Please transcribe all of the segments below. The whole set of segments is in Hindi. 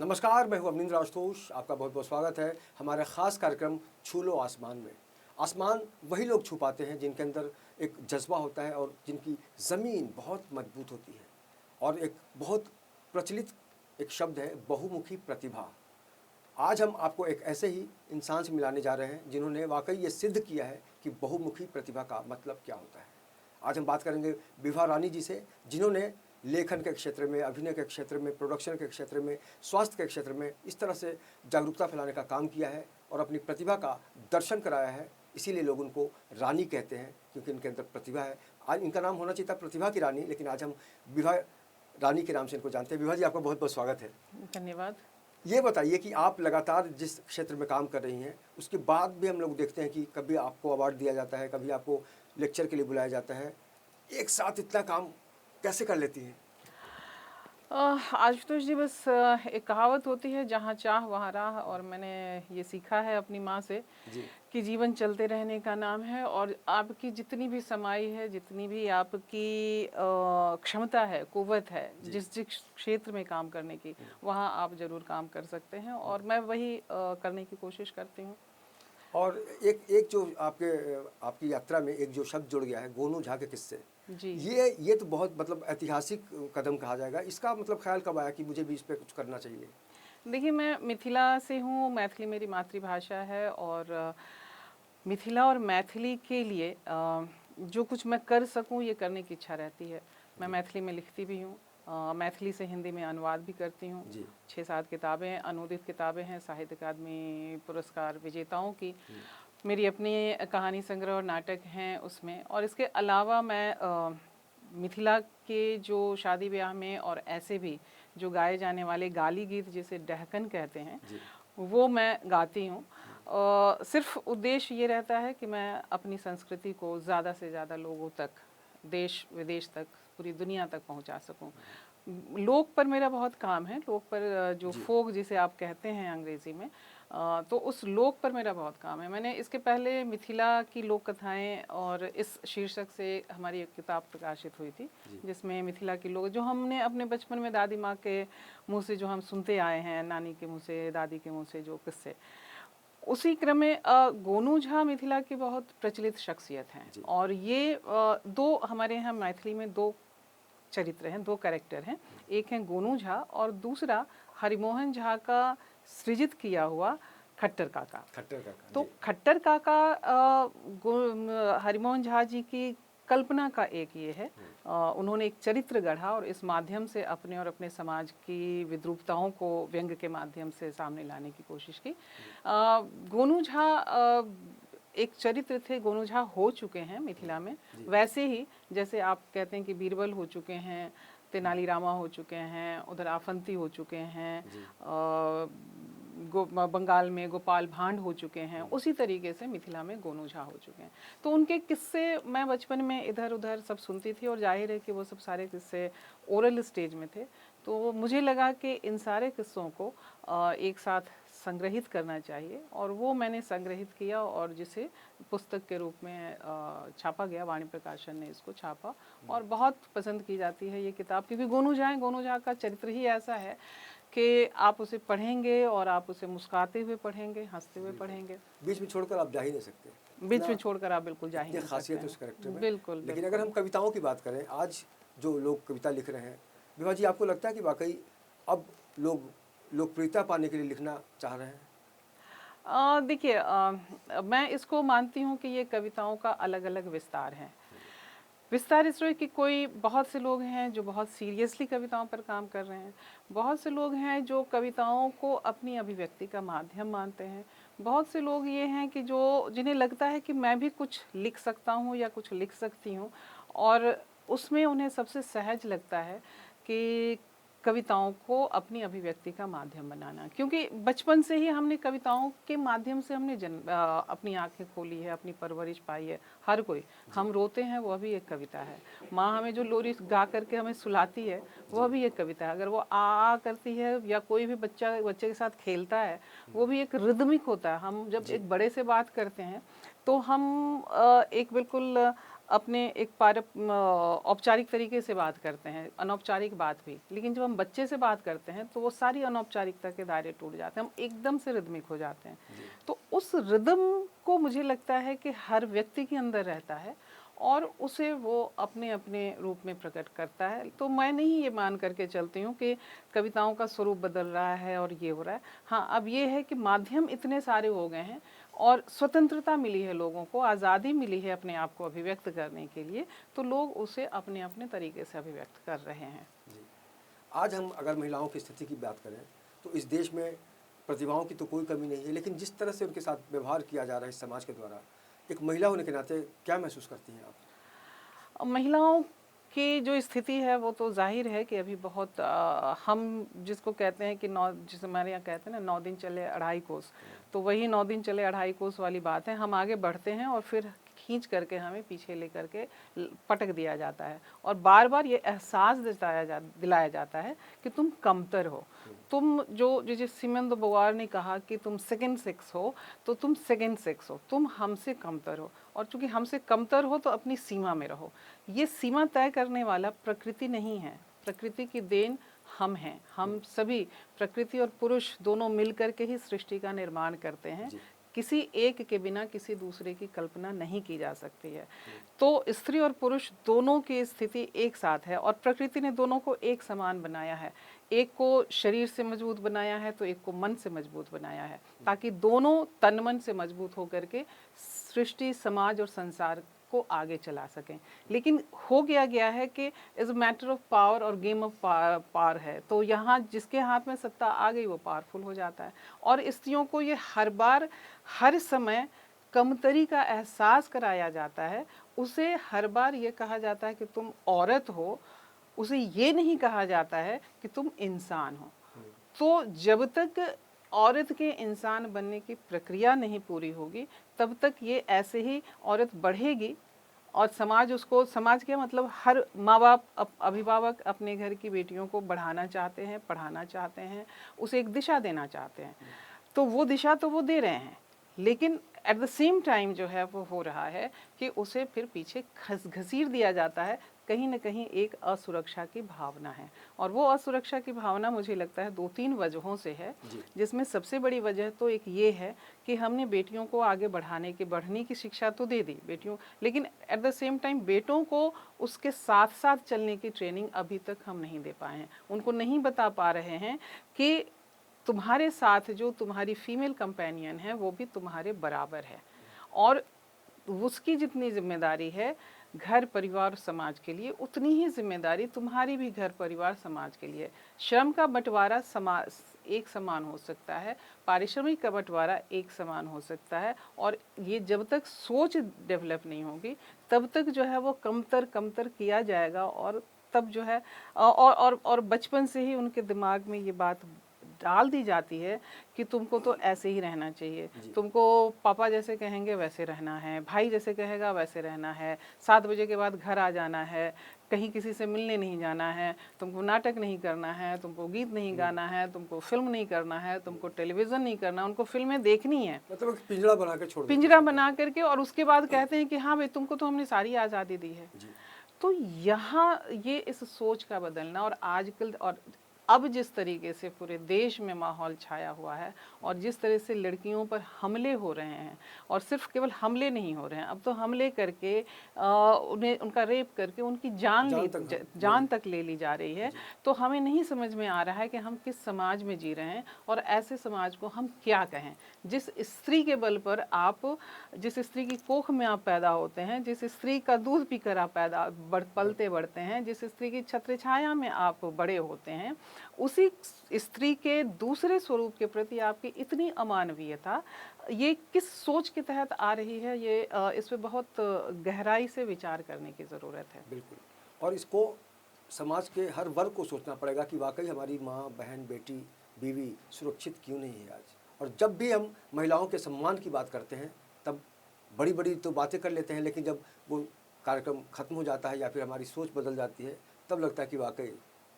नमस्कार, मैं हूं अवनींद्र आशुतोष। आपका बहुत बहुत स्वागत है हमारे ख़ास कार्यक्रम छू लो आसमान में। आसमान वही लोग छू पाते हैं जिनके अंदर एक जज्बा होता है और जिनकी ज़मीन बहुत मजबूत होती है। और एक बहुत प्रचलित एक शब्द है बहुमुखी प्रतिभा। आज हम आपको एक ऐसे ही इंसान से मिलाने जा रहे हैं जिन्होंने वाकई ये सिद्ध किया है कि बहुमुखी प्रतिभा का मतलब क्या होता है। आज हम बात करेंगे विभा रानी जी से, जिन्होंने लेखन के क्षेत्र में, अभिनय के क्षेत्र में, प्रोडक्शन के क्षेत्र में, स्वास्थ्य के क्षेत्र में इस तरह से जागरूकता फैलाने का काम किया है और अपनी प्रतिभा का दर्शन कराया है। इसीलिए लोग उनको रानी कहते हैं, क्योंकि इनके अंदर प्रतिभा है। आज इनका नाम होना चाहिए था प्रतिभा की रानी, लेकिन आज हम विभा रानी के नाम से इनको जानते हैं। विभा जी, आपका बहुत बहुत स्वागत है। धन्यवाद। ये बताइए कि आप लगातार जिस क्षेत्र में काम कर रही हैं, उसके बाद भी हम लोग देखते हैं कि कभी आपको अवार्ड दिया जाता है, कभी आपको लेक्चर के लिए बुलाया जाता है। एक साथ इतना काम कैसे कर लेती हैं? आशुतोष जी, बस एक कहावत होती है, जहाँ चाह वहाँ राह। और मैंने ये सीखा है अपनी माँ से जी कि जीवन चलते रहने का नाम है, और आपकी जितनी भी समाई है, जितनी भी आपकी क्षमता है, कुव्वत है, जिस जिस क्षेत्र में काम करने की, वहाँ आप जरूर काम कर सकते हैं। और मैं वही करने की कोशिश करती हूँ। और एक एक जो आपकी यात्रा में एक जो शब्द जुड़ गया है, गोनू झा के किस्से, जी। ये तो बहुत मतलब ऐतिहासिक कदम कहा जाएगा। इसका मतलब ख्याल कब आया कि मुझे भी इस पे कुछ करना चाहिए? देखिए, मैं मिथिला से हूँ, मैथिली मेरी मातृभाषा है, और मिथिला और मैथिली के लिए जो कुछ मैं कर सकूं, ये करने की इच्छा रहती है। मैं मैथिली में लिखती भी हूँ, मैथिली से हिंदी में अनुवाद भी करती हूँ। 6-7 किताबें, अनुदित किताबें हैं साहित्य अकादमी पुरस्कार विजेताओं की। मेरी अपनी कहानी संग्रह और नाटक हैं उसमें। और इसके अलावा मैं मिथिला के जो शादी ब्याह में और ऐसे भी जो गाए जाने वाले गाली गीत, जिसे डहकन कहते हैं, वो मैं गाती हूँ। सिर्फ उद्देश्य ये रहता है कि मैं अपनी संस्कृति को ज़्यादा से ज़्यादा लोगों तक, देश विदेश तक, पूरी दुनिया तक पहुंचा सकूं। लोक पर मेरा बहुत काम है, लोक पर जो फोक जिसे आप कहते हैं अंग्रेजी में, तो उस लोक पर मेरा बहुत काम है। मैंने इसके पहले मिथिला की लोक कथाएं और इस शीर्षक से हमारी एक किताब प्रकाशित हुई थी, जिसमें मिथिला की लोक, जो हमने अपने बचपन में दादी माँ के मुँह से जो हम सुनते आए हैं, नानी के मुँह से, दादी के मुँह से जो किस्से, उसी क्रम में गोनू झा मिथिला की बहुत प्रचलित शख्सियत हैं। और ये दो हमारे यहाँ मैथिली में दो चरित्र हैं, दो कैरेक्टर हैं। एक है गोनू झा और दूसरा हरिमोहन झा का सृजित किया हुआ खट्टर काका। तो खट्टर काका हरिमोहन झा जी की कल्पना का एक ये है, उन्होंने एक चरित्र गढ़ा और इस माध्यम से अपने और अपने समाज की विद्रूपताओं को व्यंग के माध्यम से सामने लाने की कोशिश की। गोनू झा एक चरित्र थे, गोनू झा हो चुके हैं मिथिला में, वैसे ही जैसे आप कहते हैं कि बीरबल हो चुके हैं, तेनालीरामा हो चुके हैं, उधर आफंती हो चुके हैं, बंगाल में गोपाल भांड हो चुके हैं, उसी तरीके से मिथिला में गोनू झा हो चुके हैं। तो उनके किस्से मैं बचपन में इधर उधर सब सुनती थी, और जाहिर है कि वो सब सारे किस्से ओरल स्टेज में थे। तो मुझे लगा कि इन सारे किस्सों को एक साथ संग्रहित करना चाहिए, और वो मैंने संग्रहित किया, और जिसे पुस्तक के रूप में छापा गया। वाणी प्रकाशन ने इसको छापा, और बहुत पसंद की जाती है ये किताब, क्योंकि गोनू झा का चरित्र ही ऐसा है कि आप उसे पढ़ेंगे और आप उसे मुस्कुराते हुए पढ़ेंगे, हंसते हुए पढ़ेंगे। बीच में छोड़कर आप जा ही नहीं सकते। बीच में छोड़कर आप बिल्कुल जा ही नहीं सकते। खासियत उस कैरेक्टर में। बिल्कुल। लेकिन अगर हम कविताओं की बात करें, आज जो लोग कविता लिख रहे हैं, विभा जी, आपको लगता है कि वाकई अब लोग लोकप्रियता पाने के लिए लिखना चाह रहे हैं? देखिए, मैं इसको मानती हूँ कि ये कविताओं का अलग अलग विस्तार है। विस्तार इस तरह कि कोई, बहुत से लोग हैं जो बहुत सीरियसली कविताओं पर काम कर रहे हैं, बहुत से लोग हैं जो कविताओं को अपनी अभिव्यक्ति का माध्यम मानते हैं, बहुत से लोग ये हैं कि जिन्हें लगता है कि मैं भी कुछ लिख सकता हूँ या कुछ लिख सकती हूँ, और उसमें उन्हें सबसे सहज लगता है कि कविताओं को अपनी अभिव्यक्ति का माध्यम बनाना। क्योंकि बचपन से ही हमने कविताओं के माध्यम से हमने अपनी आंखें खोली है, अपनी परवरिश पाई है। हर कोई, हम रोते हैं वह भी एक कविता है, माँ हमें जो लोरी गा करके हमें सुलाती है वह भी एक कविता है, अगर वो आ करती है, या कोई भी बच्चे के साथ खेलता है, वो भी एक रिदमिक होता है। हम जब एक बड़े से बात करते हैं तो हम एक बिल्कुल अपने एक औपचारिक तरीके से बात करते हैं, अनौपचारिक बात भी, लेकिन जब हम बच्चे से बात करते हैं तो वो सारी अनौपचारिकता के दायरे टूट जाते हैं, हम एकदम से रिदमिक हो जाते हैं। तो उस रिदम को मुझे लगता है कि हर व्यक्ति के अंदर रहता है और उसे वो अपने अपने रूप में प्रकट करता है। तो मैं नहीं ये मान करके चलती हूँ कि कविताओं का स्वरूप बदल रहा है और ये हो रहा है। हाँ, अब ये है कि माध्यम इतने सारे हो गए हैं और स्वतंत्रता मिली है, लोगों को आज़ादी मिली है अपने आप को अभिव्यक्त करने के लिए, तो लोग उसे अपने अपने तरीके से अभिव्यक्त कर रहे हैं। जी। आज हम अगर महिलाओं की स्थिति की बात करें तो इस देश में प्रतिभाओं की तो कोई कमी नहीं है, लेकिन जिस तरह से उनके साथ व्यवहार किया जा रहा है इस समाज के द्वारा, एक महिला होने के नाते क्या महसूस करती हैं आप? महिलाओं की जो स्थिति है वो तो जाहिर है कि अभी बहुत हम जिसको कहते हैं कि जिसे हमारे यहाँ कहते हैं ना 9 दिन चले अढ़ाई कोस, तो वही 9 दिन चले अढ़ाई कोस वाली बात है। हम आगे बढ़ते हैं और फिर खींच करके हमें पीछे लेकर के पटक दिया जाता है और बार बार ये एहसास दिलाया जाता है कि तुम कमतर हो। तुम जो जैसे सिमोन दे बोवार ने कहा कि तुम सेकंड सेक्स हो, तो तुम सेकंड सेक्स हो, तुम हमसे कमतर हो, और चूंकि हमसे कमतर हो तो अपनी सीमा में रहो। ये सीमा तय करने वाला प्रकृति नहीं है, प्रकृति की देन हम हैं। हम सभी, प्रकृति और पुरुष दोनों मिलकर के ही सृष्टि का निर्माण करते हैं। किसी एक के बिना किसी दूसरे की कल्पना नहीं की जा सकती है। तो स्त्री और पुरुष दोनों की स्थिति एक साथ है और प्रकृति ने दोनों को एक समान बनाया है। एक को शरीर से मजबूत बनाया है तो एक को मन से मजबूत बनाया है, ताकि दोनों तन मन से मजबूत होकर के सृष्टि, समाज और संसार को आगे चला सकें। लेकिन हो गया है कि is a matter of power और गेम ऑफ पावर है, तो यहाँ जिसके हाथ में सत्ता आ गई वो पावरफुल हो जाता है। और स्त्रियों को ये हर बार हर समय कमतरी का एहसास कराया जाता है। उसे हर बार ये कहा जाता है कि तुम औरत हो, उसे ये नहीं कहा जाता है कि तुम इंसान हो। तो जब तक औरत के इंसान बनने की प्रक्रिया नहीं पूरी होगी तब तक ये ऐसे ही औरत बढ़ेगी और समाज उसको, समाज के मतलब हर माँ बाप, अभिभावक अपने घर की बेटियों को बढ़ाना चाहते हैं, पढ़ाना चाहते हैं, उसे एक दिशा देना चाहते हैं। तो वो दिशा तो वो दे रहे हैं, लेकिन एट द सेम टाइम जो है वो हो रहा है कि उसे फिर पीछे घसीट दिया जाता है। कहीं ना कहीं एक असुरक्षा की भावना है, और वो असुरक्षा की भावना मुझे लगता है 2-3 वजहों से है, जिसमें सबसे बड़ी वजह तो एक ये है कि हमने बेटियों को आगे बढ़ने की शिक्षा तो दे दी बेटियों, लेकिन एट द सेम टाइम बेटों को उसके साथ साथ चलने की ट्रेनिंग अभी तक हम नहीं दे पाए हैं। उनको नहीं बता पा रहे हैं कि तुम्हारे साथ जो तुम्हारी फीमेल कंपेनियन है वो भी तुम्हारे बराबर है, और उसकी जितनी जिम्मेदारी है घर परिवार समाज के लिए, उतनी ही जिम्मेदारी तुम्हारी भी घर परिवार समाज के लिए। श्रम का बंटवारा एक समान हो सकता है, पारिश्रमिक का बंटवारा एक समान हो सकता है, और ये जब तक सोच डेवलप नहीं होगी तब तक जो है वो कमतर किया जाएगा। और तब जो है और बचपन से ही उनके दिमाग में ये बात डाल दी जाती है कि तुमको तो ऐसे ही रहना चाहिए, तुमको पापा जैसे कहेंगे वैसे रहना है, भाई जैसे कहेगा वैसे रहना है, 7 बजे के बाद घर आ जाना है, कहीं किसी से मिलने नहीं जाना है, तुमको नाटक नहीं करना है, तुमको गीत नहीं गाना है, तुमको फिल्म नहीं करना है, तुमको टेलीविज़न नहीं करना। उनको फिल्में देखनी है, मतलब पिंजरा बना के छोड़, पिंजरा बना करके, और उसके बाद कहते हैं कि हाँ भाई तुमको तो हमने सारी आज़ादी दी है। तो यहाँ ये इस सोच का बदलना, और आजकल और अब जिस तरीके से पूरे देश में माहौल छाया हुआ है और जिस तरह से लड़कियों पर हमले हो रहे हैं, और सिर्फ केवल हमले नहीं हो रहे हैं, अब तो हमले करके उन्हें उनका रेप करके उनकी जान तक ले ली जा रही है। तो हमें नहीं समझ में आ रहा है कि हम किस समाज में जी रहे हैं और ऐसे समाज को हम क्या कहें। जिस स्त्री के बल पर आप, जिस स्त्री की कोख में आप पैदा होते हैं, जिस स्त्री का दूध पीकर आप पलते बढ़ते हैं, जिस स्त्री की छत्र छाया में आप बड़े होते हैं, उसी स्त्री के दूसरे स्वरूप के प्रति आपकी इतनी अमानवीयता, ये किस सोच के तहत आ रही है, ये इस पे बहुत गहराई से विचार करने की ज़रूरत है। बिल्कुल, और इसको समाज के हर वर्ग को सोचना पड़ेगा कि वाकई हमारी माँ, बहन, बेटी, बीवी सुरक्षित क्यों नहीं है आज। और जब भी हम महिलाओं के सम्मान की बात करते हैं तब बड़ी बड़ी तो बातें कर लेते हैं, लेकिन जब वो कार्यक्रम ख़त्म हो जाता है या फिर हमारी सोच बदल जाती है तब लगता है कि वाकई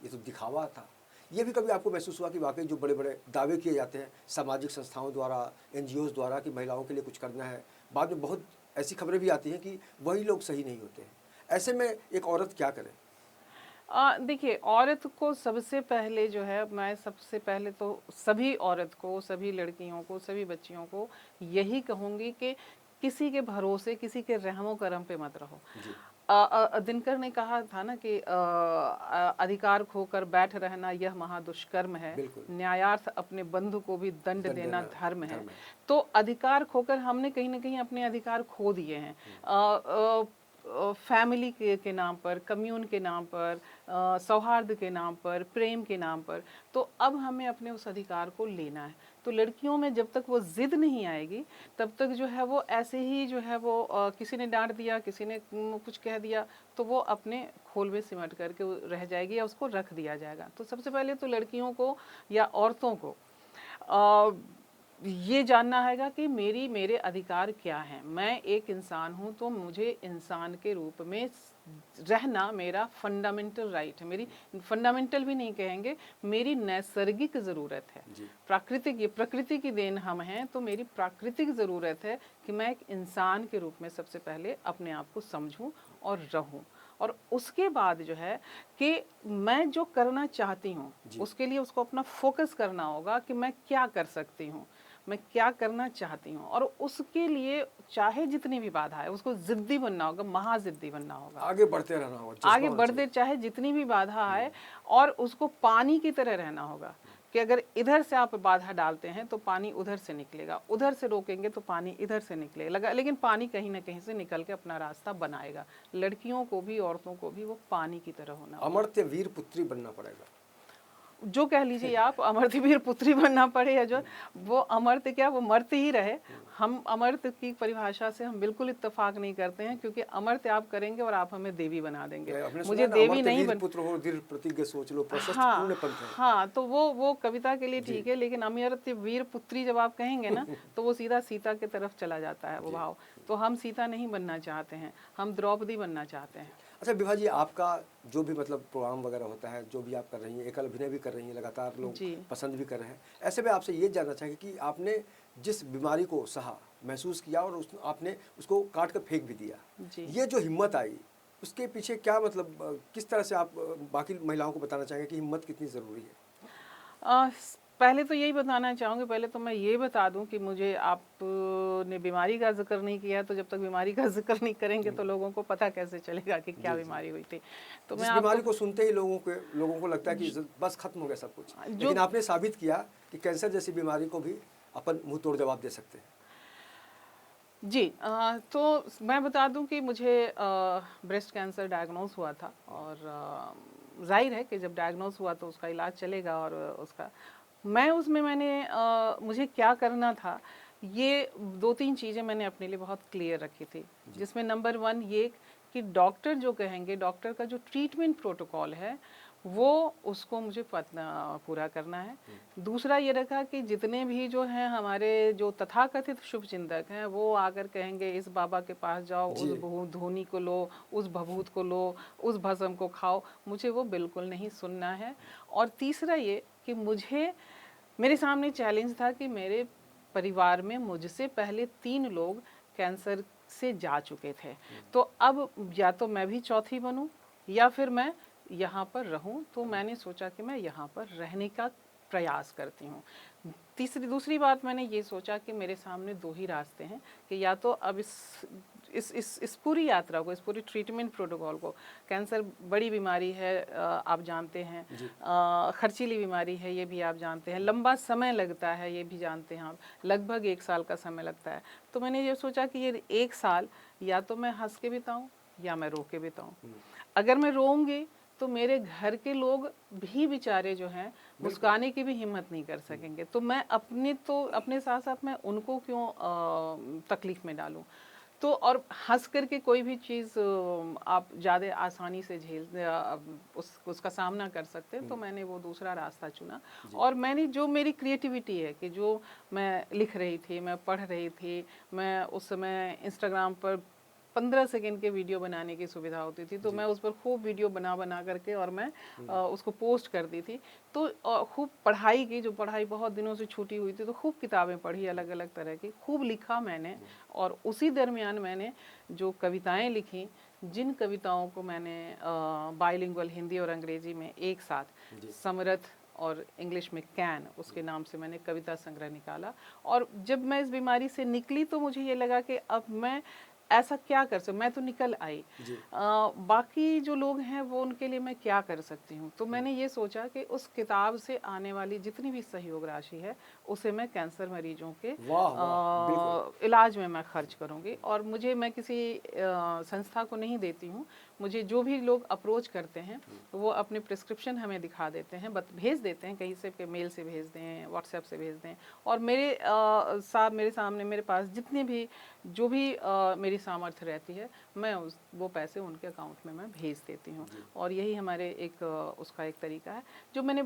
ये तो दिखावा था। ये भी कभी आपको महसूस हुआ कि वाकई जो बड़े बड़े दावे किए जाते हैं सामाजिक संस्थाओं द्वारा, NGOs द्वारा कि महिलाओं के लिए कुछ करना है, बाद में बहुत ऐसी खबरें भी आती हैं कि वही लोग सही नहीं होते हैं। ऐसे में एक औरत क्या करे? देखिए, औरत को सबसे पहले जो है, मैं सबसे पहले तो सभी औरत को, सभी लड़कियों को, सभी बच्चियों को यही कहूँगी कि किसी के भरोसे, किसी के रहमो करम पे मत रहो। जी। दिनकर ने कहा था ना कि अधिकार खोकर बैठ रहना यह महादुष्कर्म है, बिल्कुल। न्यायार्थ अपने बंधु को भी दंड दंड देना देना धर्म है। धर्म है। तो अधिकार खोकर हमने कहीं ना कहीं अपने अधिकार खो दिए हैं। फैमिली के नाम पर, कम्यून के नाम पर, सौहार्द के नाम पर, प्रेम के नाम पर। तो अब हमें अपने उस अधिकार को लेना है। तो लड़कियों में जब तक वो जिद नहीं आएगी तब तक जो है वो ऐसे ही जो है वो किसी ने डांट दिया, किसी ने कुछ कह दिया, तो वो अपने खोल में सिमट करके वो रह जाएगी या उसको रख दिया जाएगा। तो सबसे पहले तो लड़कियों को या औरतों को ये जानना हैगा कि मेरे अधिकार क्या हैं। मैं एक इंसान हूँ, तो मुझे इंसान के रूप में रहना मेरा फंडामेंटल राइट है। मेरी फंडामेंटल भी नहीं कहेंगे, मेरी नैसर्गिक ज़रूरत है। प्राकृतिक, ये प्रकृति की देन हम हैं, तो मेरी प्राकृतिक ज़रूरत है कि मैं एक इंसान के रूप में सबसे पहले अपने आप को समझूं और रहूं। और उसके बाद जो है कि मैं जो करना चाहती हूँ उसके लिए उसको अपना फोकस करना होगा कि मैं क्या कर सकती हूँ, मैं क्या करना चाहती हूँ। और उसके लिए चाहे जितनी भी बाधा है उसको जिद्दी बनना होगा, महाजिद्दी बनना होगा, आगे बढ़ते रहना होगा, जज्बा आगे होना बढ़ते, चाहिए। चाहे जितनी भी बाधा आए। और उसको पानी की तरह रहना होगा कि अगर इधर से आप बाधा डालते हैं तो पानी उधर से निकलेगा, उधर से रोकेंगे तो पानी इधर से निकलेगा, लेकिन पानी कहीं ना कहीं से निकल के अपना रास्ता बनाएगा। लड़कियों को भी, औरतों को भी वो पानी की तरह होना होगा। अमर्त्य वीर पुत्री बनना पड़ेगा। जो कह लीजिए आप, अमर्त्य वीर पुत्री बनना पड़े या जो, वो अमर्त्य क्या, वो मर्त्य ही रहे। हम अमर्त्य की परिभाषा से हम बिल्कुल इत्तेफाक नहीं करते हैं, क्योंकि अमर्त्य आप करेंगे और आप हमें देवी बना देंगे। मुझे देवी नहीं बन, पुत्र हो दृढ़ प्रतिज्ञ सोच लो, प्रशस्त हाँ पूर्ण पंथ है। हाँ, तो वो कविता के लिए ठीक है, लेकिन अमर्त्य वीर पुत्री जब आप कहेंगे ना तो वो सीधा सीता की तरफ चला जाता है वो भाव। तो हम सीता नहीं बनना चाहते हैं, हम द्रौपदी बनना चाहते हैं। अच्छा विभा जी, आपका जो भी मतलब प्रोग्राम वगैरह होता है, जो भी आप कर रही हैं, एकल अभिनय भी कर रही हैं, लगातार लोग पसंद भी कर रहे हैं, ऐसे में आपसे ये जानना चाहेंगे कि आपने जिस बीमारी को सहा, महसूस किया और आपने उसको काट कर फेंक भी दिया, ये जो हिम्मत आई उसके पीछे क्या मतलब, किस तरह से आप बाकी महिलाओं को बताना चाहेंगे कि हिम्मत कितनी ज़रूरी है? पहले तो यही बताना चाहूँगी, पहले तो मैं ये बता दूं कि मुझे आपने बीमारी का जिक्र नहीं किया, तो जब तक बीमारी का जिक्र नहीं करेंगे तो लोगों को पता कैसे चलेगा कि क्या बीमारी हुई थी। तो मैं बीमारी को सुनते ही लोगों को लगता है कि बस खत्म हो गया सब कुछ, लेकिन आपने साबित किया कि कैंसर जैसी बीमारी को भी अपन मुंह तोड़ जवाब दे सकते हैं। जी, तो मैं बता दूं कि मुझे ब्रेस्ट कैंसर डायग्नोस हुआ था, और जाहिर है कि जब डायग्नोस हुआ तो उसका इलाज चलेगा। और उसका मैंने मुझे क्या करना था, ये 2-3 चीज़ें मैंने अपने लिए बहुत क्लियर रखी थी, जिसमें नंबर 1 ये कि डॉक्टर जो कहेंगे, डॉक्टर का जो ट्रीटमेंट प्रोटोकॉल है वो उसको मुझे पूरा करना है। दूसरा ये रखा कि जितने भी जो हैं हमारे जो तथाकथित शुभ चिंतक हैं, वो आकर कहेंगे इस बाबा के पास जाओ, उस धोनी को लो, उस भभूत को लो, उस भस्म को खाओ, मुझे वो बिल्कुल नहीं सुनना है। और तीसरा ये कि मेरे सामने चैलेंज था कि मेरे परिवार में मुझसे पहले 3 लोग कैंसर से जा चुके थे, तो अब या तो मैं भी चौथी बनूं या फिर मैं यहाँ पर रहूं। तो मैंने सोचा कि मैं यहाँ पर रहने का प्रयास करती हूँ। दूसरी बात मैंने ये सोचा कि मेरे सामने 2 ही रास्ते हैं कि या तो अब इस पूरी यात्रा को, इस पूरी ट्रीटमेंट प्रोटोकॉल को, कैंसर बड़ी बीमारी है, आप जानते हैं, खर्चीली बीमारी है, ये भी आप जानते हैं, लंबा समय लगता है, ये भी जानते हैं आप, लगभग 1 साल का समय लगता है। तो मैंने ये सोचा कि ये 1 साल या तो मैं हंस के बिताऊं या मैं रो के बिताऊं। अगर मैं रोऊंगी तो मेरे घर के लोग भी बेचारे जो हैं मुस्काने की भी हिम्मत नहीं कर सकेंगे, तो मैं अपने साथ साथ मैं उनको क्यों तकलीफ में डालूं। तो और हंस करके कोई भी चीज़ आप ज़्यादा आसानी से उसका सामना कर सकते हैं। तो मैंने वो दूसरा रास्ता चुना। और मैंने जो मेरी क्रिएटिविटी है कि जो मैं लिख रही थी, मैं पढ़ रही थी, मैं उस समय इंस्टाग्राम पर 15 सेकंड के वीडियो बनाने की सुविधा होती थी, तो मैं उस पर खूब वीडियो बना करके और मैं उसको पोस्ट कर दी थी। तो खूब पढ़ाई की, जो पढ़ाई बहुत दिनों से छूटी हुई थी, तो खूब किताबें पढ़ी अलग अलग तरह की, खूब लिखा मैंने। और उसी दरमियान मैंने जो कविताएं लिखी, जिन कविताओं को मैंने बाइलिंगुअल हिंदी और अंग्रेजी में एक साथ, समर्थ और इंग्लिश में कैन, उसके नाम से मैंने कविता संग्रह निकाला। और जब मैं इस बीमारी से निकली तो मुझे ये लगा कि अब मैं ऐसा क्या कर सकती, मैं तो निकल आई, बाकी जो लोग हैं वो उनके लिए मैं क्या कर सकती हूँ। तो मैंने ये सोचा कि उस किताब से आने वाली जितनी भी सहयोग राशि है उसे मैं कैंसर मरीजों के इलाज में मैं खर्च करूँगी। और मैं किसी संस्था को नहीं देती हूँ, मुझे जो भी लोग अप्रोच करते हैं वो अपने प्रिस्क्रिप्शन हमें दिखा देते हैं, भेज देते हैं, कहीं से मेल से भेज दें, व्हाट्सएप से भेज दें, और मेरे सामने मेरे पास जितने भी जो भी मेरी सामर्थ्य रहती है, मैं वो पैसे उनके अकाउंट में मैं भेज देती हूँ। और यही हमारे उसका एक तरीका है जो मैंने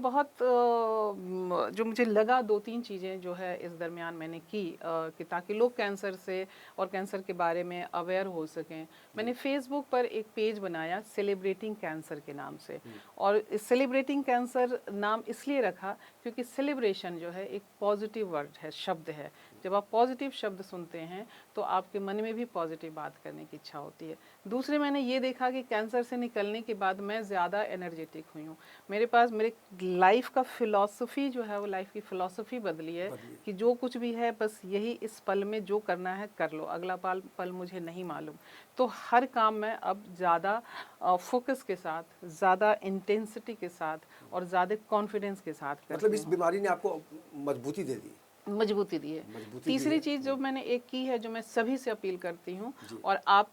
जो मुझे लगा 2-3 चीज़ें जो है इस दरमियान मैंने की कि ताकि लोग कैंसर से और कैंसर के बारे में अवेयर हो सकें। मैंने फेसबुक पर एक पेज बनाया सेलिब्रेटिंग कैंसर के नाम से, और सेलिब्रेटिंग कैंसर नाम इसलिए रखा क्योंकि सेलिब्रेशन जो है एक पॉजिटिव वर्ड है, शब्द है। जब आप पॉजिटिव शब्द सुनते हैं तो आपके मन में भी पॉजिटिव बात करने की इच्छा होती है। दूसरे मैंने ये देखा कि कैंसर से निकलने के बाद मैं ज़्यादा एनर्जेटिक हुई हूँ। मेरे लाइफ का फिलॉसफी जो है वो लाइफ की फ़िलॉसफी बदली है कि जो कुछ भी है बस यही इस पल में जो करना है कर लो, अगला पल मुझे नहीं मालूम। तो हर काम में अब ज़्यादा फोकस के साथ, ज़्यादा इंटेंसिटी के साथ और ज़्यादा कॉन्फिडेंस के साथ करती हूँ। मतलब इस बीमारी ने आपको मजबूती दे दी? मजबूती दी है। तीसरी चीज़ जो मैंने एक की है, जो मैं सभी से अपील करती हूँ, और आप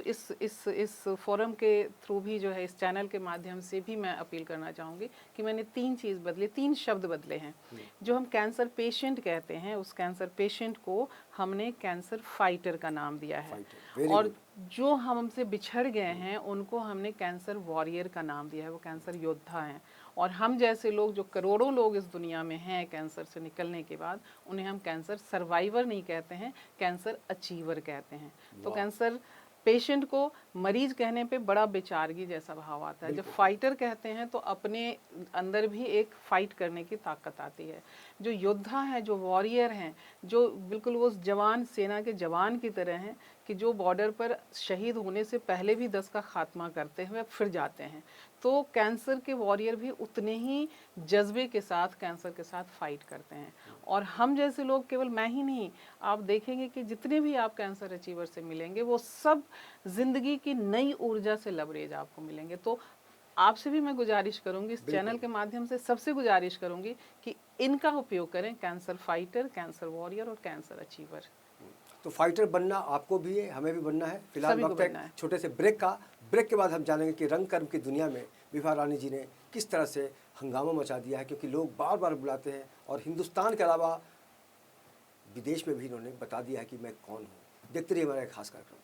इस फोरम के थ्रू भी जो है, इस चैनल के माध्यम से भी मैं अपील करना चाहूँगी कि मैंने 3 शब्द बदले हैं। जो हम कैंसर पेशेंट कहते हैं, उस कैंसर पेशेंट को हमने कैंसर फाइटर का नाम दिया है, और जो हमसे बिछड़ गए हैं उनको हमने कैंसर वॉरियर का नाम दिया है, वो कैंसर योद्धा हैं। और हम जैसे लोग, जो करोड़ों लोग इस दुनिया में हैं कैंसर से निकलने के बाद, उन्हें हम कैंसर सर्वाइवर नहीं कहते हैं, कैंसर अचीवर कहते हैं। तो कैंसर पेशेंट को मरीज कहने पे बड़ा बेचारगी जैसा भाव आता है। जब फाइटर कहते हैं तो अपने अंदर भी एक फाइट करने की ताकत आती है। जो योद्धा है, जो वॉरियर हैं, जो बिल्कुल वो जवान, सेना के जवान की तरह हैं कि जो बॉर्डर पर शहीद होने से पहले भी 10 का खात्मा करते हुए फिर जाते हैं। तो कैंसर के वॉरियर भी उतने ही जज्बे के साथ कैंसर के साथ फाइट करते हैं। और हम जैसे लोग, केवल मैं ही नहीं, आप देखेंगे कि जितने भी आप कैंसर अचीवर से मिलेंगे वो सब जिंदगी की नई ऊर्जा से लबरेज आपको मिलेंगे। तो आपसे भी मैं गुजारिश करूंगी, इस चैनल के माध्यम से सबसे गुजारिश करूंगी कि इनका उपयोग करें, कैंसर फाइटर, कैंसर वॉरियर और कैंसर अचीवर। तो फाइटर बनना आपको भी है, हमें भी बनना है। फिलहाल वक्त है छोटे से ब्रेक का। ब्रेक के बाद हम जानेंगे कि रंग कर्म की दुनिया में विभा रानी जी ने किस तरह से हंगामा मचा दिया है, क्योंकि लोग बार बार बुलाते हैं और हिंदुस्तान के अलावा विदेश में भी इन्होंने बता दिया है कि मैं कौन हूँ। देखते रहिए हमारा एक खास कार्यक्रम।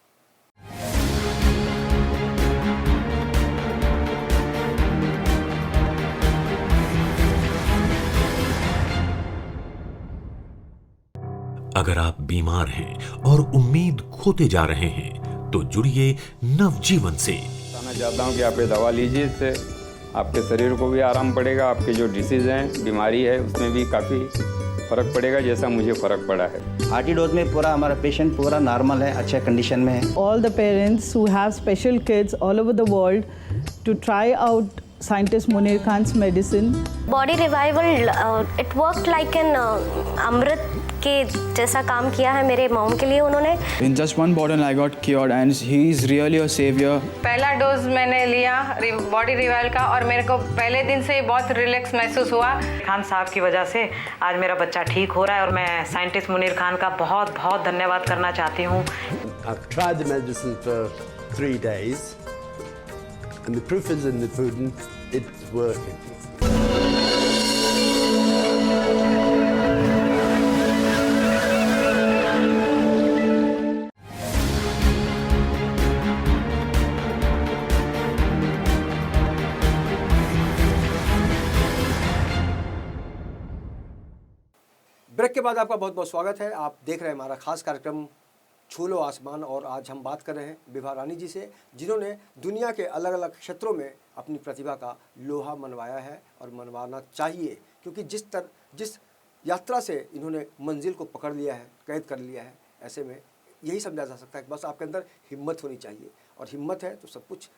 अगर आप बीमार हैं और उम्मीद खोते जा रहे हैं तो जुड़िए नवजीवन से। बताना चाहता हूं कि आप ये दवा लीजिए, इससे आपके शरीर को भी आराम पड़ेगा, आपके जो डिसीज हैं, बीमारी है, उसमें भी काफ़ी फ़र्क पड़ेगा, जैसा मुझे फ़र्क पड़ा है। RT-Dose में पूरा हमारा पेशेंट पूरा नॉर्मल है, अच्छे कंडीशन में है। All the parents who have special kids all over the world to try out scientist Munir Khan's medicine. Body revival, it worked like an अमृत के जैसा काम किया है मेरे मॉम के लिए उन्होंने। In just one bottle I got cured and he is really a savior. पहला डोज मैंने लिया बॉडी रिवाइवल का और मेरे को पहले दिन से बहुत रिलैक्स महसूस हुआ। खान साहब की वजह से आज मेरा बच्चा ठीक हो रहा है और मैं साइंटिस्ट मुनीर खान का बहुत बहुत धन्यवाद करना चाहती हूँ। I've tried the medicine for 3 days and the proof is in the pudding, it's working. Break के बाद आपका बहुत बहुत स्वागत है। आप देख रहे हैं हमारा खास कार्यक्रम छूलो आसमान, और आज हम बात कर रहे हैं विभा रानी जी से, जिन्होंने दुनिया के अलग अलग क्षेत्रों में अपनी प्रतिभा का लोहा मनवाया है और मनवाना चाहिए, क्योंकि जिस यात्रा से इन्होंने मंजिल को पकड़ लिया है, कैद कर लिया है, ऐसे में यही समझा जा सकता है कि बस आपके अंदर हिम्मत होनी चाहिए, और हिम्मत है तो सब कुछ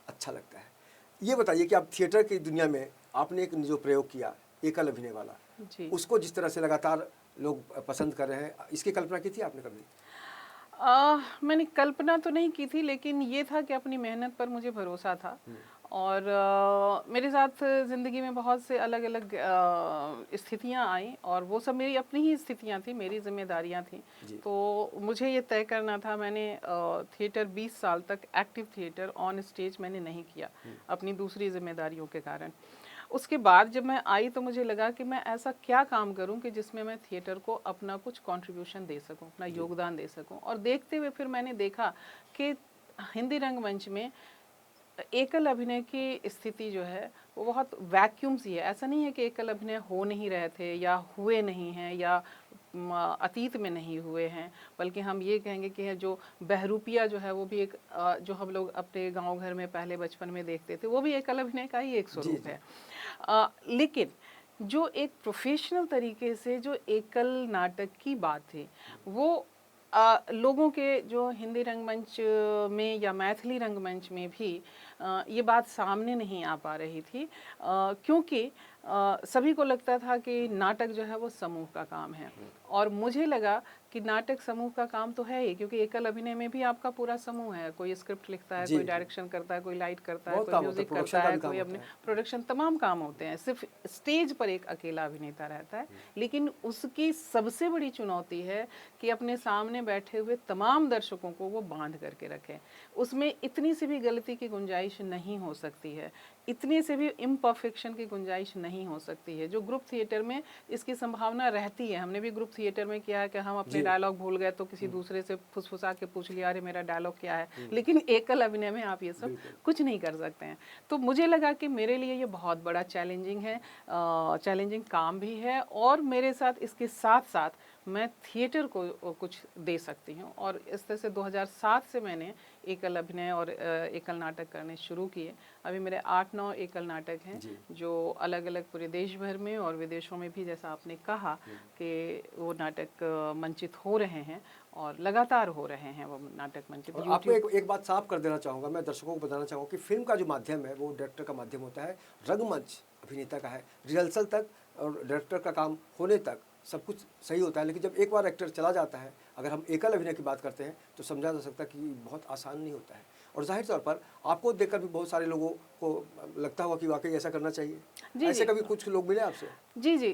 अच्छा लगता है। ये बताइए कि आप थिएटर की दुनिया में आपने एक जो प्रयोग किया एकल अभिनय वाला, जी। उसको जिस तरह से लगातार लोग पसंद कर रहे हैं, इसकी कल्पना की थी आपने कभी? मैंने कल्पना तो नहीं की थी, लेकिन ये था कि अपनी मेहनत पर मुझे भरोसा था, और मेरे साथ ज़िंदगी में बहुत से अलग अलग स्थितियां आई, और वो सब मेरी अपनी ही स्थितियां थी, मेरी जिम्मेदारियां थी। तो मुझे ये तय करना था। मैंने थिएटर 20 साल तक एक्टिव थिएटर ऑन स्टेज मैंने नहीं किया अपनी दूसरी जिम्मेदारियों के कारण। उसके बाद जब मैं आई तो मुझे लगा कि मैं ऐसा क्या काम करूं कि जिसमें मैं थिएटर को अपना कुछ कंट्रीब्यूशन दे सकूं, अपना योगदान दे सकूं। और देखते हुए फिर मैंने देखा कि हिंदी रंगमंच में एकल अभिनय की स्थिति जो है वो बहुत वैक्यूम सी है। ऐसा नहीं है कि एकल अभिनय हो नहीं रहे थे या हुए नहीं हैं या अतीत में नहीं हुए हैं, बल्कि हम ये कहेंगे कि जो बहरूपिया जो है वो भी एक जो हम लोग अपने गांव घर में पहले बचपन में देखते थे, वो भी एकल अभिनय का ही एक स्वरूप है। लेकिन जो एक प्रोफेशनल तरीके से जो एकल नाटक की बात थी, वो लोगों के जो हिंदी रंगमंच में या मैथिली रंगमंच में भी ये बात सामने नहीं आ पा रही थी, क्योंकि सभी को लगता था कि नाटक जो है वो समूह का काम है, और मुझे लगा कि नाटक समूह का काम तो है ही, क्योंकि एकल अभिनय में भी आपका पूरा समूह है। कोई स्क्रिप्ट लिखता है, कोई डायरेक्शन करता है, कोई लाइट करता है, कोई म्यूजिक करता है, कोई अपने प्रोडक्शन, तमाम काम होते हैं। सिर्फ स्टेज पर एक अकेला अभिनेता रहता है, लेकिन उसकी सबसे बड़ी चुनौती है कि अपने सामने बैठे हुए तमाम दर्शकों को वो बांध करके रखे। उसमें इतनी सी भी गलती की गुंजाइश नहीं हो सकती है, इतने से भी इम्परफेक्शन की गुंजाइश नहीं हो सकती है, जो ग्रुप थिएटर में इसकी संभावना रहती है। हमने भी ग्रुप थिएटर में किया है कि हम अपने डायलॉग भूल गए तो किसी दूसरे से फुसफुसा के पूछ लिया, अरे मेरा डायलॉग क्या है, लेकिन एकल अभिनय में आप ये सब कुछ नहीं कर सकते हैं। तो मुझे लगा कि मेरे लिए ये बहुत बड़ा चैलेंजिंग है, चैलेंजिंग काम भी है, और मेरे साथ इसके साथ साथ मैं थिएटर को कुछ दे सकती हूँ। और इस तरह से 2007 से मैंने एकल अभिनय और एकल नाटक करने शुरू किए। अभी मेरे 8-9 एकल नाटक हैं जो अलग अलग पूरे देश भर में और विदेशों में भी, जैसा आपने कहा, कि वो नाटक मंचित हो रहे हैं और लगातार हो रहे हैं वो नाटक मंचित। आपको एक बात साफ कर देना चाहूँगा, मैं दर्शकों को बताना चाहूँगा कि फिल्म का जो माध्यम है वो डायरेक्टर का माध्यम होता है, रंगमंच अभिनेता का है। रिहर्सल तक और डायरेक्टर का काम होने तक सब कुछ सही होता है, लेकिन जब एक बार एक्टर चला जाता है, अगर हम एकल अभिनय की बात करते हैं तो समझा जा सकता है कि बहुत आसान नहीं होता है। और जाहिर तौर पर आपको देखकर भी बहुत सारे लोगों को लगता होगा कि वाकई ऐसा करना चाहिए। ऐसे कभी कुछ लोग मिले आपसे? जी।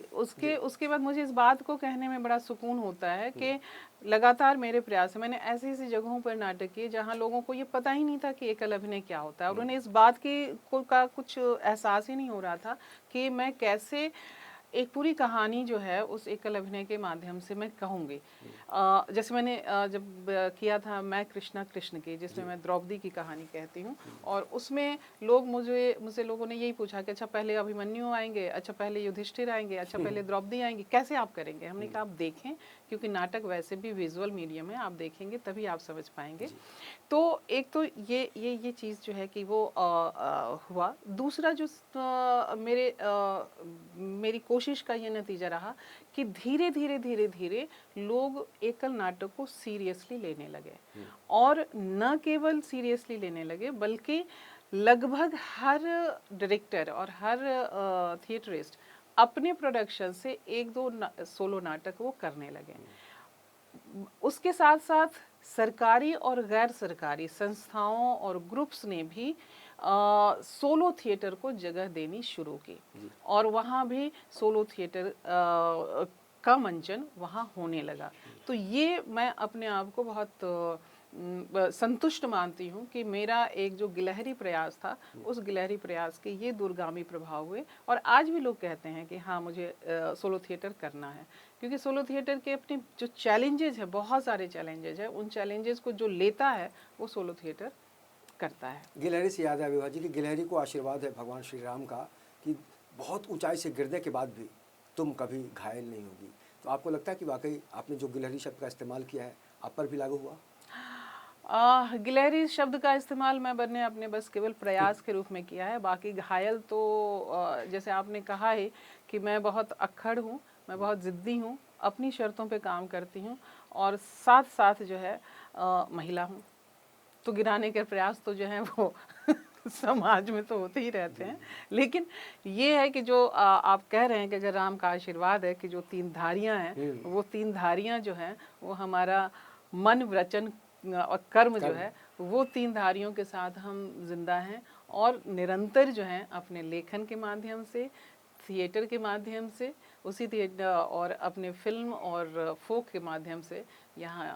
उसके बाद मुझे इस बात को कहने में बड़ा सुकून होता है कि लगातार मेरे प्रयास है। मैंने ऐसी जगहों पर नाटक किए जहाँ लोगों को ये पता ही नहीं था कि एकल अभिनय क्या होता है, और उन्हें इस बात का कुछ एहसास ही नहीं हो रहा था कि मैं कैसे एक पूरी कहानी जो है उस एकल अभिनय के माध्यम से मैं कहूँगी। जैसे मैंने जब किया था मैं कृष्णा कृष्ण की, जिसमें मैं द्रौपदी की कहानी कहती हूँ, और उसमें मुझसे लोगों ने यही पूछा कि अच्छा पहले अभिमन्यु आएंगे, अच्छा पहले युधिष्ठिर आएंगे, अच्छा पहले द्रौपदी आएंगी, कैसे आप करेंगे? हमने कहा आप देखें, क्योंकि नाटक वैसे भी विजुअल मीडियम है, आप देखेंगे तभी आप समझ पाएंगे। तो एक तो ये चीज़ जो है कि वो हुआ। दूसरा जो मेरी कोशिश का ये नतीजा रहा कि धीरे धीरे लोग एकल नाटक को सीरियसली लेने लगे, और न केवल सीरियसली लेने लगे बल्कि लगभग हर डायरेक्टर और हर थिएटरिस्ट अपने प्रोडक्शन से 1-2 सोलो नाटक वो करने लगे। उसके साथ साथ सरकारी और गैर सरकारी संस्थाओं और ग्रुप्स ने भी सोलो थिएटर को जगह देनी शुरू की, और वहाँ भी सोलो थिएटर का मंचन वहाँ होने लगा। तो ये मैं अपने आप को बहुत संतुष्ट मानती हूँ कि मेरा एक जो गिलहरी प्रयास था, उस गिलहरी प्रयास के ये दूरगामी प्रभाव हुए। और आज भी लोग कहते हैं कि हाँ मुझे सोलो थिएटर करना है, क्योंकि सोलो थिएटर के अपने जो चैलेंजेस हैं, बहुत सारे चैलेंजेस हैं, उन चैलेंजेस को जो लेता है वो सोलो थिएटर करता है। गिलहरी से याद है विभा जी कि गिलहरी को आशीर्वाद है भगवान श्री राम का कि बहुत ऊंचाई से गिरने के बाद भी तुम कभी घायल नहीं होगी। तो आपको लगता है कि वाकई आपने जो गिलहरी शब्द का इस्तेमाल किया है आप पर भी लागू हुआ? गिलहरी शब्द का इस्तेमाल मैंने अपने बस केवल प्रयास के रूप में किया है। बाकी घायल तो जैसे आपने कहा है कि मैं बहुत अक्खड़ हूँ, मैं बहुत ज़िद्दी हूँ, अपनी शर्तों पे काम करती हूँ और साथ साथ जो है महिला हूँ, तो गिराने के प्रयास तो जो है वो समाज में तो होते ही रहते हैं। लेकिन ये है कि जो आप कह रहे हैं कि अगर राम का आशीर्वाद है कि जो 3 धारियाँ हैं, वो 3 धारियाँ जो हैं वो हमारा मन, वचन और कर्म जो है वो 3 धारियों के साथ हम जिंदा हैं और निरंतर जो है अपने लेखन के माध्यम से, थिएटर के माध्यम से, उसी थिएटर और अपने फिल्म और फोक के माध्यम से यहाँ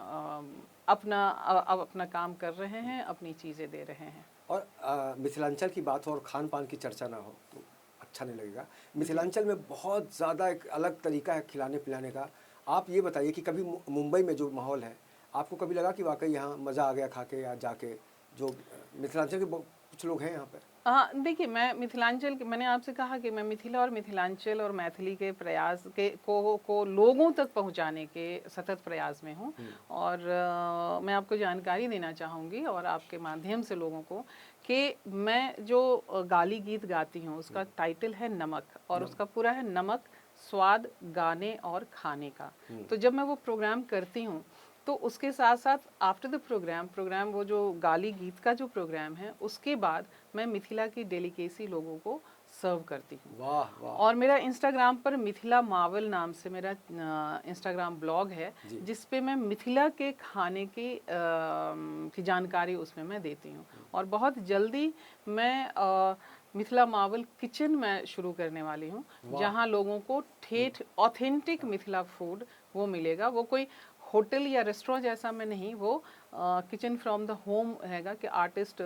अपना काम कर रहे हैं, अपनी चीज़ें दे रहे हैं। और मिथिलांचल की बात हो और खान पान की चर्चा ना हो तो अच्छा नहीं लगेगा। मिथिलांचल में बहुत ज़्यादा एक अलग तरीका है खिलाने पिलाने का। आप ये बताइए कि कभी मुंबई में जो माहौल है, आपको कभी लगा कि वाकई यहाँ मज़ा आ गया खा के या जाके? जो मिथिलांचल के कुछ लोग हैं यहाँ पर। हाँ, देखिए मैं मिथिलांचल मैंने आपसे कहा कि मैं मिथिला और मिथिलांचल और मैथिली के प्रयास के को लोगों तक पहुंचाने के सतत प्रयास में हूँ। और मैं आपको जानकारी देना चाहूँगी और आपके माध्यम से लोगों को कि मैं जो गाली गीत गाती हूँ उसका टाइटल है नमक और उसका पूरा है नमक, स्वाद, गाने और खाने का। तो जब मैं वो प्रोग्राम करती हूँ तो उसके साथ साथ आफ्टर द प्रोग्राम वो जो गाली गीत का जो प्रोग्राम है उसके बाद मैं मिथिला की डेलिकेसी लोगों को सर्व करती हूँ। वाह वाह। और मेरा इंस्टाग्राम पर मिथिला मावल नाम से मेरा इंस्टाग्राम ब्लॉग है जिस पे मैं मिथिला के खाने की जानकारी उसमें मैं देती हूँ। और बहुत जल्दी मैं मिथिला मावल किचन में शुरू करने वाली हूँ जहाँ लोगों को ठेठ ऑथेंटिक मिथिला फूड वो मिलेगा। वो कोई होटल या रेस्टोरेंट जैसा में नहीं, वो किचन फ्रॉम द होम रहेगा कि आर्टिस्ट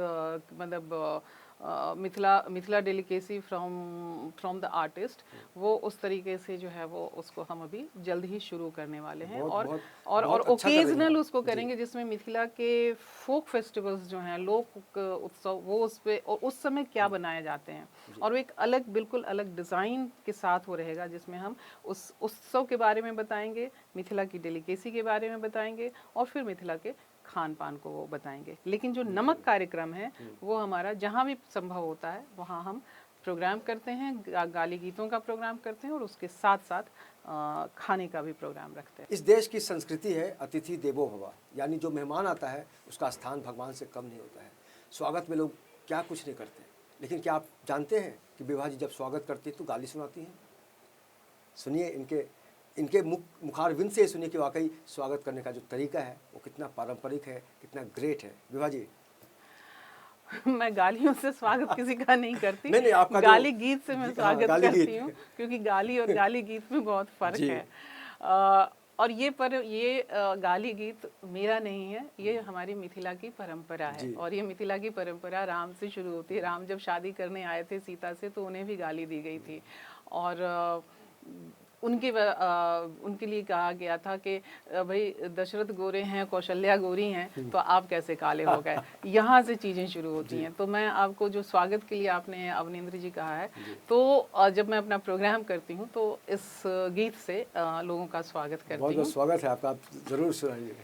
मतलब Mithila delicacy from the artist, वो उस तरीके से जो है वो उसको हम अभी जल्द ही शुरू करने वाले हैं। और ओकेजनल उसको करेंगे जिसमें मिथिला के फोक फेस्टिवल्स जो हैं, लोक उत्सव, वो उस पे और उस समय क्या बनाए जाते हैं और वो एक अलग बिल्कुल अलग डिज़ाइन के साथ वो रहेगा जिसमें हम उस उत्सव के बारे में बताएंगे, मिथिला की डेलिकेसी के बारे में बताएंगे और फिर मिथिला के खान पान को वो बताएंगे। लेकिन जो नमक कार्यक्रम है वो हमारा जहाँ भी संभव होता है वहाँ हम प्रोग्राम करते हैं, गाली गीतों का प्रोग्राम करते हैं और उसके साथ साथ खाने का भी प्रोग्राम रखते हैं। इस देश की संस्कृति है अतिथि देवो भव, यानी जो मेहमान आता है उसका स्थान भगवान से कम नहीं होता है। स्वागत में लोग क्या कुछ नहीं करते, लेकिन क्या आप जानते हैं कि विभा जी जब स्वागत करती है तो गाली सुनाती हैं? सुनिए इनके मुखारविंद से सुनिए कि वाकई स्वागत करने का जो तरीका है वो कितना पारंपरिक है, कितना ग्रेट है। विभा जी। मैं गालियों से स्वागत किसी का नहीं करती। नहीं, आपका गाली गीत से मैं स्वागत करती हूँ क्योंकि गाली और गाली गीत में बहुत फर्क है। और ये गाली गीत मेरा नहीं है, ये हमारी मिथिला की परंपरा है। और ये मिथिला की परंपरा राम से शुरू होती है। राम जब शादी करने आए थे सीता से तो उन्हें भी गाली दी गई थी और उनके लिए कहा गया था कि भाई दशरथ गोरे हैं, कौशल्या गोरी हैं, तो आप कैसे काले हो गए। यहाँ से चीज़ें शुरू होती हैं। तो मैं आपको जो स्वागत के लिए आपने अवनिंद्र जी कहा है, तो जब मैं अपना प्रोग्राम करती हूँ तो इस गीत से लोगों का स्वागत करती हूँ। बहुत बहुत स्वागत है आपका, आप ज़रूर सुनाइए।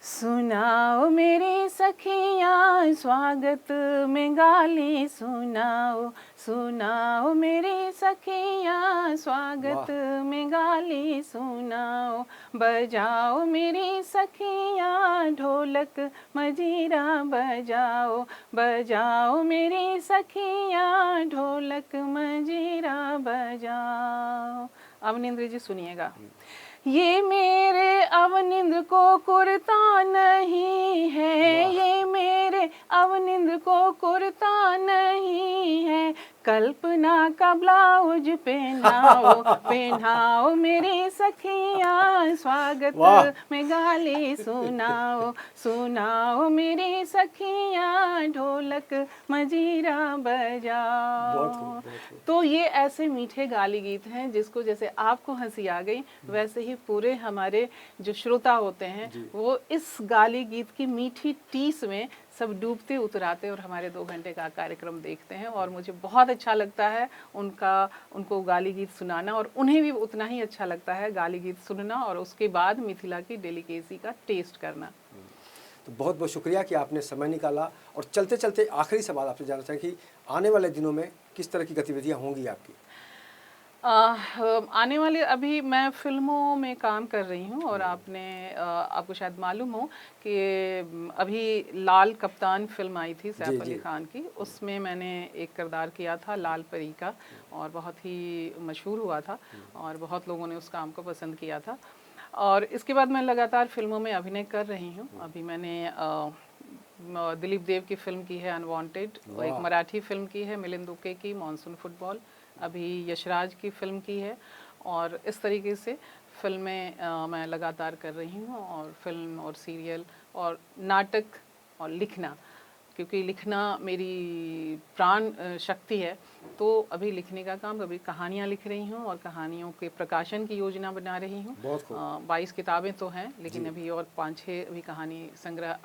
सुनाओ मेरी सखियाँ स्वागत में गाली सुनाओ, सुनाओ मेरी सखियाँ स्वागत में गाली सुनाओ, बजाओ मेरी सखियाँ ढोलक मजीरा बजाओ, बजाओ मेरी सखियाँ ढोलक मजीरा बजाओ। अवनिंद्र जी सुनिएगा। ये मेरे अवनिंद्र को कुर्ता नहीं है, ये मेरे अवनिंद्र को कुर्ता नहीं है, कल्पना का ब्लाउज पहनाओ, पहनाओ मेरी सखियाँ स्वागत में गाली सुनाओ, सुनाओ मेरी सखियाँ ढोलक मजीरा बजाओ। तो ये ऐसे मीठे गाली गीत हैं जिसको जैसे आपको हंसी आ गई वैसे ही ही पूरे हमारे जो श्रोता होते हैं वो इस गाली गीत की मीठी टीस में सब डूबते उतराते और हमारे 2 घंटे का कार्यक्रम देखते हैं। और मुझे बहुत अच्छा लगता है उनको गाली गीत सुनाना, और उन्हें भी उतना ही अच्छा लगता है गाली गीत सुनना और उसके बाद मिथिला की डेलिकेसी का टेस्ट करना। तो बहुत बहुत शुक्रिया कि आपने समय निकाला। और चलते चलते आखिरी सवाल आपसे जानना चाहें कि आने वाले दिनों में किस तरह की गतिविधियां होंगी आपकी? आने वाले, अभी मैं फिल्मों में काम कर रही हूँ और आपको शायद मालूम हो कि अभी लाल कप्तान फिल्म आई थी सैफ अली खान की, उसमें मैंने एक किरदार किया था लाल परी का, और बहुत ही मशहूर हुआ था और बहुत लोगों ने उस काम को पसंद किया था। और इसके बाद मैं लगातार फिल्मों में अभिनय कर रही हूँ। अभी मैंने दिलीप देव की फिल्म की है अनवांटेड, एक मराठी फिल्म की है मिलिंद उके की मॉनसून फुटबॉल, अभी यशराज की फिल्म की है, और इस तरीके से फिल्में मैं लगातार कर रही हूँ। और फिल्म और सीरियल और नाटक और लिखना, क्योंकि लिखना मेरी प्राण शक्ति है, तो अभी लिखने का काम, अभी कहानियाँ लिख रही हूँ और कहानियों के प्रकाशन की योजना बना रही हूँ। 22 किताबें तो हैं, लेकिन अभी और 5-6 अभी कहानी संग्रह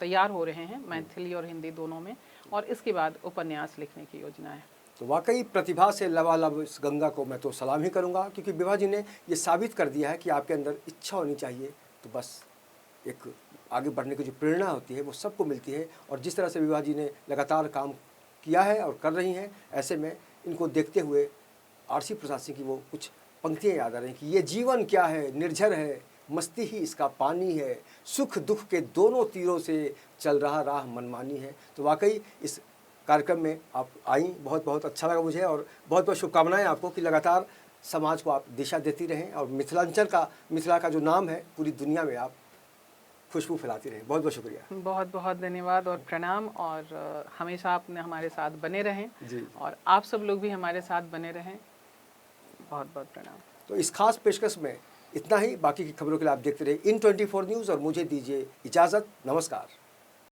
तैयार हो रहे हैं, मैथिली और हिंदी दोनों में, और इसके बाद उपन्यास लिखने की योजना है। तो वाकई प्रतिभा से लबालब इस गंगा को मैं तो सलाम ही करूँगा, क्योंकि विभा जी ने ये साबित कर दिया है कि आपके अंदर इच्छा होनी चाहिए, तो बस एक आगे बढ़ने की जो प्रेरणा होती है वो सबको मिलती है। और जिस तरह से विभा जी ने लगातार काम किया है और कर रही हैं, ऐसे में इनको देखते हुए आरसी प्रसाद सिंह की वो कुछ पंक्तियाँ याद आ रही हैं कि ये जीवन क्या है, निर्झर है, मस्ती ही इसका पानी है, सुख दुख के दोनों तीरों से चल रहा राह मनमानी है। तो वाकई इस कार्यक्रम में आप आई, बहुत बहुत अच्छा लगा मुझे, और बहुत बहुत शुभकामनाएं आपको कि लगातार समाज को आप दिशा देती रहें और मिथिला का जो नाम है पूरी दुनिया में आप खुशबू फैलाती रहें। बहुत बहुत शुक्रिया। बहुत बहुत धन्यवाद और प्रणाम, और हमेशा आपने हमारे साथ बने रहें जी, और आप सब लोग भी हमारे साथ बने रहें। बहुत बहुत प्रणाम। तो इस खास पेशकश में इतना ही। बाकी की खबरों के लिए आप देखते रहिए IN24 न्यूज़ और मुझे दीजिए इजाज़त। नमस्कार।